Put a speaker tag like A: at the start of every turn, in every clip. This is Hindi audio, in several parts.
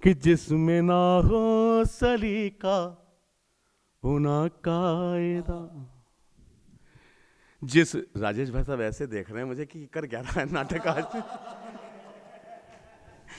A: कि जिसमें ना हो सलीका होना कायदा। जिस राजेश भाई साहब ऐसे देख रहे हैं मुझे कि कर क्या रहा है नाटक आज।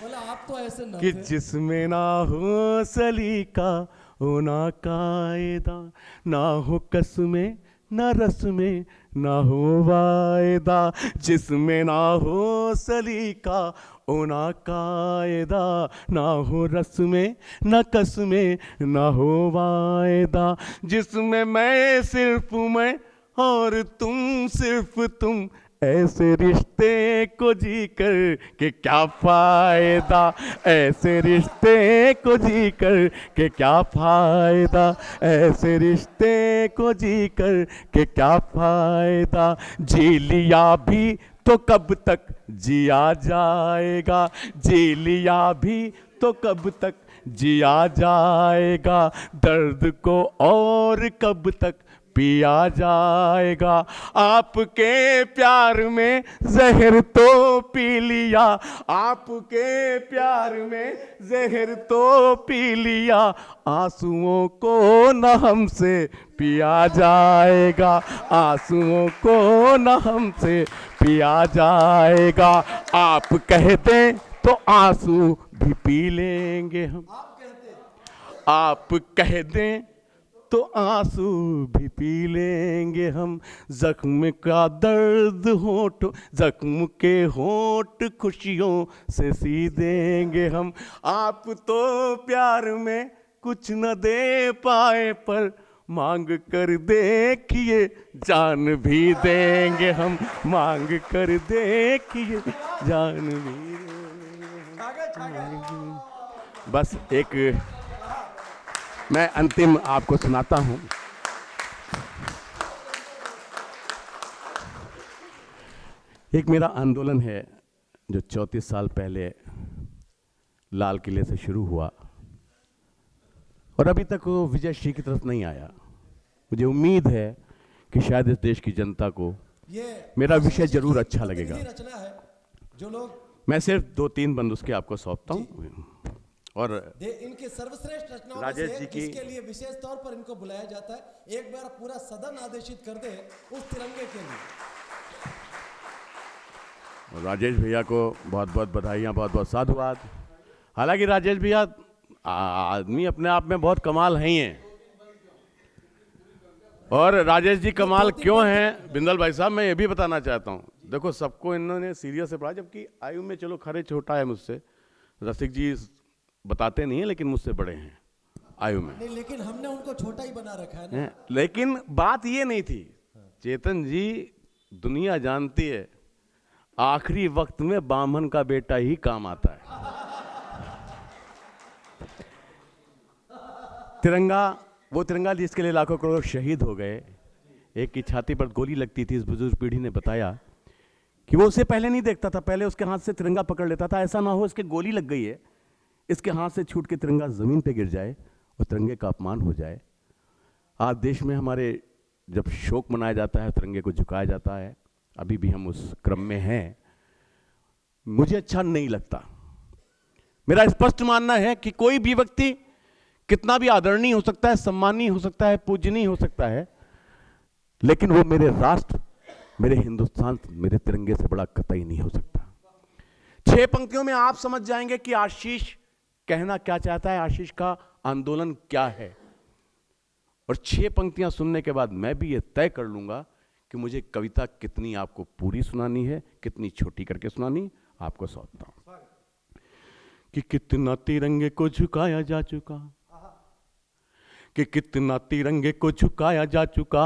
B: बोला आप तो ऐसे न
A: कि
B: थे।
A: जिसमें ना हो सलीका होना कायदा, ना हो कसमें ना रस्में ना हो वायदा। जिसमें ना हो सलीका होना कायदा, ना हो रस्में ना कसमें ना हो वायदा। जिसमें मैं सिर्फ मैं और तुम सिर्फ तुम, ऐसे रिश्ते को जी कर के क्या फायदा। ऐसे रिश्ते को जी कर के क्या फायदा। ऐसे रिश्ते को जी कर के क्या फायदा। जी लिया भी तो कब तक जिया जाएगा। जी लिया भी तो कब तक जिया जाएगा। दर्द को और कब तक पिया जाएगा। आपके प्यार में जहर तो पी लिया। आपके प्यार में जहर तो पी लिया। आंसुओं को न हमसे पिया जाएगा। आंसुओं को न हमसे पिया जाएगा। आप कह दें तो आंसू भी पी लेंगे हम।
B: आप कहते
A: आप कह दें तो आंसू भी पी लेंगे हम। जख्म का दर्द होठ, जख्म के होठ खुशियों से सी देंगे हम। आप तो प्यार में कुछ न दे पाए, पर मांग कर देखिए जान भी देंगे हम। मांग कर देखिए जान भी देंगे। बस एक मैं अंतिम आपको सुनाता हूं। एक मेरा आंदोलन है जो 34 साल पहले लाल किले से शुरू हुआ और अभी तक वो विजयश्री की तरफ नहीं आया। मुझे उम्मीद है कि शायद इस देश की जनता को
B: ये
A: मेरा विषय जरूर अच्छा लगेगा।
B: रचना है जो लोग
A: मैं सिर्फ 2-3 बंद उसके आपको सौंपता हूं। और
B: इनके सर्वश्रेष्ठ रचनाओं में
A: राजेश
B: से
A: जी
B: है,
A: की
B: जिसके लिए विशेष तौर पर इनको बुलाया जाता है। एक बार पूरा सदन आदेशित कर दे उस तिरंगे के लिए।
A: राजेश भैया को बहुत बहुत बधाइयाँ, बहुत बहुत साधुवाद। हालांकि राजेश भैया आदमी अपने आप में बहुत कमाल हैं ही हैं। और राजेश जी कमाल क्यों हैं बिंदल भाई साहब, मैं ये भी बताना चाहता हूँ। देखो सबको इन्होंने सीरियस से पढ़ा, जबकि आयु में चलो खरे छोटा है मुझसे, रसिक जी बताते नहीं है लेकिन मुझसे बड़े हैं आयु में।
B: नहीं, लेकिन हमने उनको छोटा ही बना रखा है ना।
A: लेकिन बात ये नहीं थी चेतन जी, दुनिया जानती है आखिरी वक्त में बामन का बेटा ही काम आता है। तिरंगा, वो तिरंगा जिसके लिए लाखों करोड़ शहीद हो गए, एक की छाती पर गोली लगती थी। इस बुजुर्ग पीढ़ी ने बताया कि वो उसे पहले नहीं देखता था, पहले उसके हाथ से तिरंगा पकड़ लेता था। ऐसा ना हो इसके गोली लग गई है, इसके हाथ से छूट के तिरंगा जमीन पे गिर जाए और तिरंगे का अपमान हो जाए। आज देश में हमारे जब शोक मनाया जाता है, तिरंगे को झुकाया जाता है, अभी भी हम उस क्रम में हैं। मुझे अच्छा नहीं लगता। मेरा स्पष्ट मानना है कि कोई भी व्यक्ति कितना भी आदरणीय हो सकता है, सम्मानीय हो सकता है, पूजनीय हो सकता है, लेकिन वो मेरे राष्ट्र, मेरे हिंदुस्तान, मेरे तिरंगे से बड़ा कतई नहीं हो सकता। 6 पंक्तियों में आप समझ जाएंगे कि आशीष कहना क्या चाहता है, आशीष का आंदोलन क्या है। और 6 पंक्तियां सुनने के बाद मैं भी ये तय कर लूंगा कि मुझे कविता कितनी आपको पूरी सुनानी है, कितनी छोटी करके सुनानी। आपको सौंपता हूं कि कितना तिरंगे को झुकाया जा चुका, कि कितना तिरंगे को झुकाया जा चुका,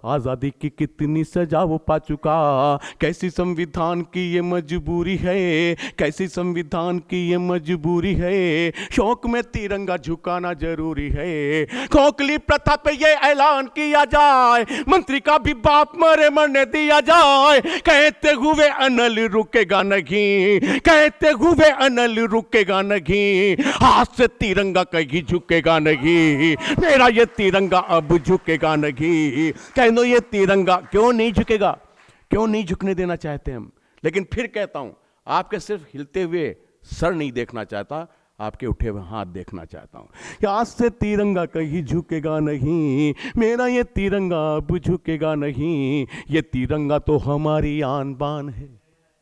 A: आज़ादी की कितनी सजा वो पा चुका। कैसी संविधान की ये मजबूरी है, कैसी संविधान की ये मजबूरी है, शौक में तिरंगा झुकाना जरूरी है। खोखली प्रथा पे ये ऐलान किया जाए, मंत्री का भी बाप मरे मरने दिया जाए। कहते हुए अनल रुकेगा नहीं, कहते हुए अनल रुकेगा नहीं, हाथ से तिरंगा कहीं झुकेगा नहीं। मेरा ये तिरंगा अब झुकेगा नहीं। कहनो ये तिरंगा क्यों नहीं झुकेगा, क्यों नहीं झुकने देना चाहते हम। लेकिन फिर कहता हूं, आपके सिर्फ हिलते हुए सर नहीं देखना चाहता, आपके उठे हुए हाथ देखना चाहता हूं कि आज से तिरंगा कहीं झुकेगा नहीं, मेरा ये तिरंगा अब झुकेगा नहीं। ये तिरंगा तो हमारी आन बान है।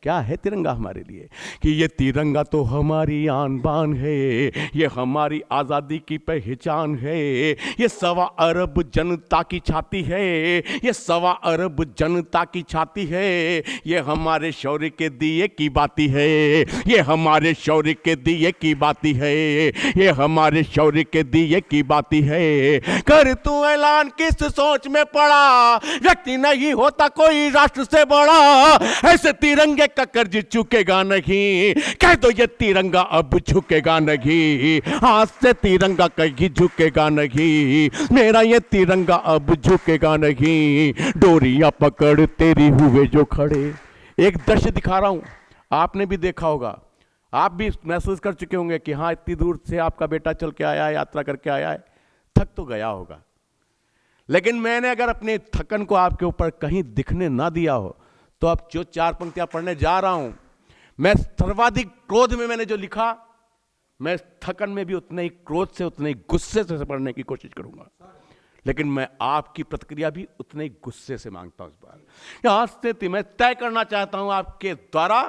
A: क्या है तिरंगा हमारे लिए? कि ये तिरंगा तो हमारी आन बान है, ये हमारी आज़ादी की पहचान है। ये 1.25 अरब जनता की छाती है, ये 1.25 अरब जनता की छाती है। ये हमारे शौर्य के दिए की बाती है, ये हमारे शौर्य के दिए की बाती है, ये हमारे शौर्य के दिए की बाती है। कर तू ऐलान किस सोच में पड़ा, व्यक्ति नहीं होता कोई राष्ट्र से बड़ा। ऐसे तिरंगे का कर्ज चुकेगा नहीं, कह दो ये तिरंगा अब झुकेगा नहीं। आज से तिरंगा कहीं झुकेगा नहीं, मेरा ये तिरंगा अब झुकेगा नहीं। डोरियां पकड़ तेरी हुए जो खड़े। एक दृश्य दिखा रहा हूं, आपने भी देखा होगा, आप भी महसूस कर चुके होंगे कि हाँ इतनी दूर से आपका बेटा चल के आया है, यात्रा करके आया है, थक तो गया होगा। लेकिन मैंने अगर अपने थकन को आपके ऊपर कहीं दिखने ना दिया हो, तो अब जो 4 पंक्तियां पढ़ने जा रहा हूं, मैं सर्वाधिक क्रोध में मैंने जो लिखा, मैं थकन में भी उतने ही क्रोध से, उतने ही गुस्से से पढ़ने की कोशिश करूंगा। लेकिन मैं आपकी प्रतिक्रिया भी उतने ही गुस्से से मांगता हूं इस बार। आज से मैं तय करना चाहता हूं आपके द्वारा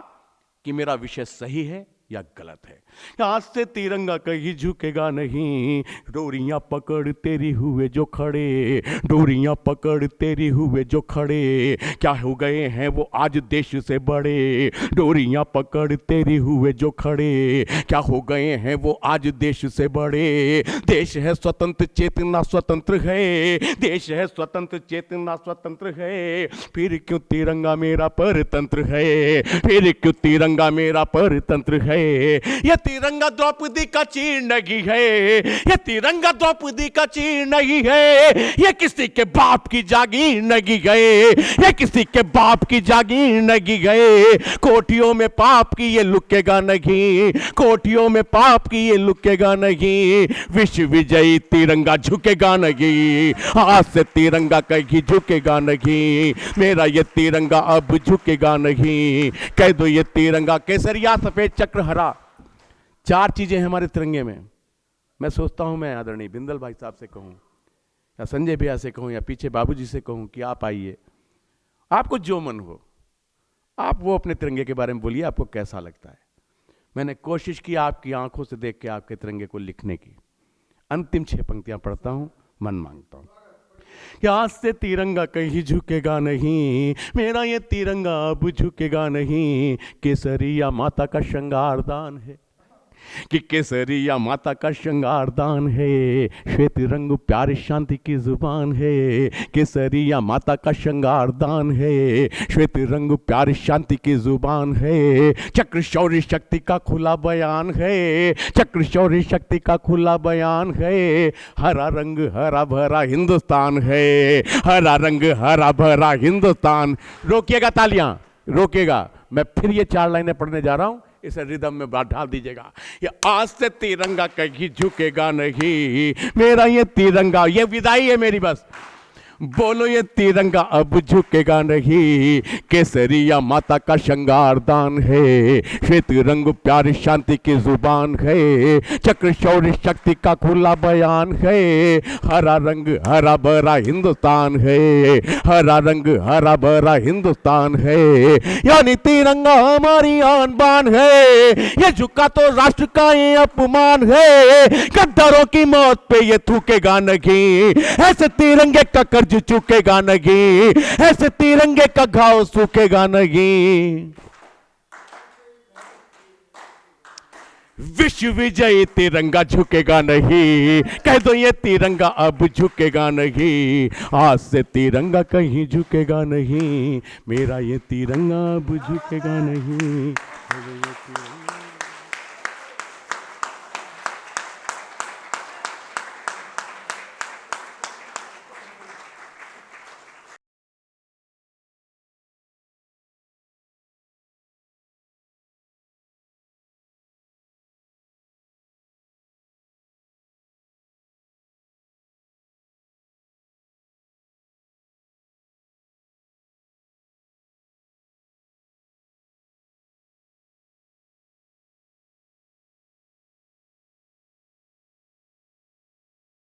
A: कि मेरा विषय सही है या गलत है। आज से तिरंगा कहीं झुकेगा नहीं, डोरियां पकड़ तेरी हुए जो खड़े, डोरियां पकड़ तेरी हुए जो खड़े। क्या हो गए हैं वो आज देश से बड़े, डोरियां पकड़ तेरी हुए जो खड़े। क्या हो गए हैं वो आज देश से बड़े। देश है स्वतंत्र चेतना स्वतंत्र है, देश है स्वतंत्र चेतना स्वतंत्र है। फिर क्यों तिरंगा मेरा परतंत्र है, फिर क्यों तिरंगा मेरा परतंत्र है। ये तिरंगा द्रौपदी का चीर नहीं है, ये तिरंगा द्रौपदी का चीर नहीं है। ये किसी के बाप की जागीर नहीं गए, ये किसी के बाप की जागीर नहीं गए। कोठियों में पाप की ये लुकेगा नहीं, कोठियों में पाप की ये लुकेगा नहीं। विश्व विजयी तिरंगा झुकेगा नहीं, आज से तिरंगा कहीं झुकेगा नहीं। मेरा ये तिरंगा अब झुकेगा नहीं। कह दो ये तिरंगा केसरिया सफेद चक्र हरा। 4 चीजें हैं हमारे तिरंगे में। मैं सोचता हूं मैं आदरणीय बिंदल भाई साहब से कहूं, या संजय भैया से कहूं, या पीछे बाबूजी से कहूं कि आप आइए, आपको जो मन हो आप वो अपने तिरंगे के बारे में बोलिए, आपको कैसा लगता है। मैंने कोशिश की आपकी आंखों से देख के आपके तिरंगे को लिखने की। अंतिम 6 पंक्तियां पढ़ता हूं, मन मांगता हूं कि आज से तिरंगा कहीं झुकेगा नहीं, मेरा ये तिरंगा अब झुकेगा नहीं। केसरिया माता का श्रृंगार दान है, कि केसरिया माता का श्रृंगार दान है। श्वेत रंग प्यारे शांति की जुबान है, केसरिया माता का श्रृंगार दान है। श्वेत रंग प्यारे शांति की जुबान है। चक्र शौर्य शक्ति का खुला बयान है, चक्र शौर्य शक्ति का खुला बयान है। हरा रंग हरा भरा हिंदुस्तान है, हरा रंग हरा भरा हिंदुस्तान। रोकिएगा तालियां, रोकिएगा। मैं फिर ये 4 लाइनें पढ़ने जा रहा हूं, इसे रिदम में बात डाल दीजिएगा। ये आज से तिरंगा कहीं झुकेगा नहीं, मेरा ये तिरंगा, ये विदाई है मेरी बस। बोलो ये तिरंगा अब झुकेगा नहीं। केसरिया माता का श्रृंगार दान है, श्वेत रंग प्यारी शांति की जुबान है। चक्र शौर्य शक्ति का खुला बयान है। हरा रंग हरा भरा हिंदुस्तान है, हरा रंग हरा भरा हिंदुस्तान है। यानी तिरंगा हमारी आन बान है, ये झुका तो राष्ट्र का ये अपमान है। गद्दारों की मौत पे ये थूकेगा नहीं, ऐसे तिरंगे का कर्ज चुकेगा नहीं, ऐसे तिरंगे का घाव सूखेगा नहीं। विश्व विजयी तिरंगा झुकेगा नहीं, कह दो ये तिरंगा अब झुकेगा नहीं। आज से तिरंगा कहीं झुकेगा नहीं, मेरा ये तिरंगा अब झुकेगा नहीं।